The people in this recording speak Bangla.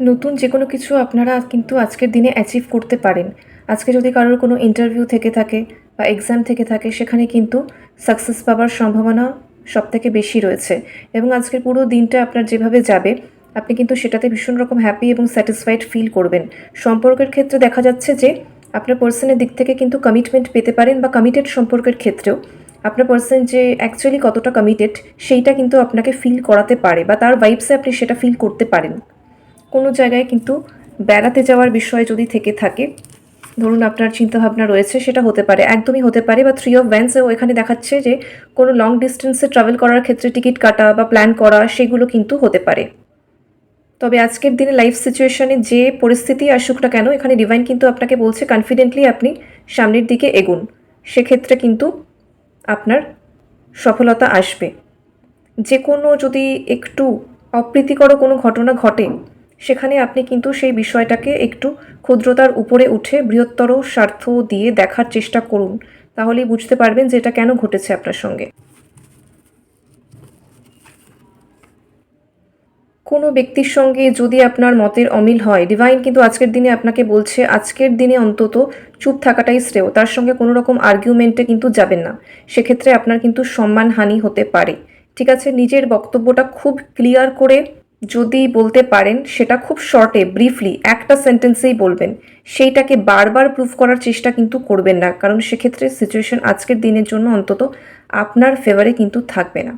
নতুন যে কোনো কিছু আপনারা কিন্তু আজকের দিনে অ্যাচিভ করতে পারেন। আজকে যদি কারোর কোনো ইন্টারভিউ থেকে থাকে বা এক্সাম থেকে থাকে, সেখানে কিন্তু সাকসেস পাওয়ার সম্ভাবনা সবথেকে বেশি রয়েছে। এবং আজকের পুরো দিনটা আপনার যেভাবে যাবে, আপনি কিন্তু সেটাতে ভীষণ রকম হ্যাপি এবং স্যাটিসফাইড ফিল করবেন। সম্পর্কের ক্ষেত্রে দেখা যাচ্ছে যে আপনার পার্সনের দিক থেকে কিন্তু কমিটমেন্ট পেতে পারেন, বা কমিটেড সম্পর্কের ক্ষেত্রেও আপনার পার্সন যে অ্যাকচুয়ালি কতটা কমিটেড সেইটা কিন্তু আপনাকে ফিল করাতে পারে, বা তার ভাইবসে আপনি সেটা ফিল করতে পারেন। কোনো জায়গায় কিন্তু বেড়াতে যাওয়ার বিষয় যদি থেকে থাকে, ধরুন আপনার চিন্তাভাবনা রয়েছে, সেটা হতে পারে, একদমই হতে পারে। বা 3 অফ ওয়ান্ডসেও এখানে দেখাচ্ছে যে কোনো লং ডিস্টেন্সে ট্রাভেল করার ক্ষেত্রে টিকিট কাটা বা প্ল্যান করা, সেগুলো কিন্তু হতে পারে। তবে আজকের দিনে লাইফ সিচুয়েশনে যে পরিস্থিতি আসুক না কেন, এখানে ডিভাইন কিন্তু আপনাকে বলছে কনফিডেন্টলি আপনি সামনের দিকে এগুন। সেক্ষেত্রে কিন্তু আপনার সফলতা আসবে। যে কোনো যদি একটু অপ্রীতিকর কোনো ঘটনা ঘটে, সেখানে আপনি কিন্তু সেই বিষয়টাকে একটু ক্ষুদ্রতার উপরে উঠে বৃহত্তর স্বার্থ দিয়ে দেখার চেষ্টা করুন। তাহলেই বুঝতে পারবেন যে এটা কেন ঘটেছে আপনার সঙ্গে। কোনো ব্যক্তির সঙ্গে যদি আপনার মতের অমিল হয়, ডিভাইন কিন্তু আজকের দিনে আপনাকে বলছে আজকের দিনে অন্তত চুপ থাকাটাই শ্রেয়। তার সঙ্গে কোনো রকম আর্গুমেন্টে কিন্তু যাবেন না। সেক্ষেত্রে আপনার কিন্তু সম্মানহানি হতে পারে। ঠিক আছে, নিজের বক্তব্যটা খুব ক্লিয়ার করে যদি বলতে পারেন, সেটা খুব শর্টে ব্রিফলি একটা সেন্টেন্সেই বলবেন। সেইটাকে বারবার প্রুভ করার চেষ্টা কিন্তু করবেন না, কারণ সেক্ষেত্রে সিচুয়েশন আজকের দিনের জন্য অন্তত আপনার ফেভারে কিন্তু থাকবে না।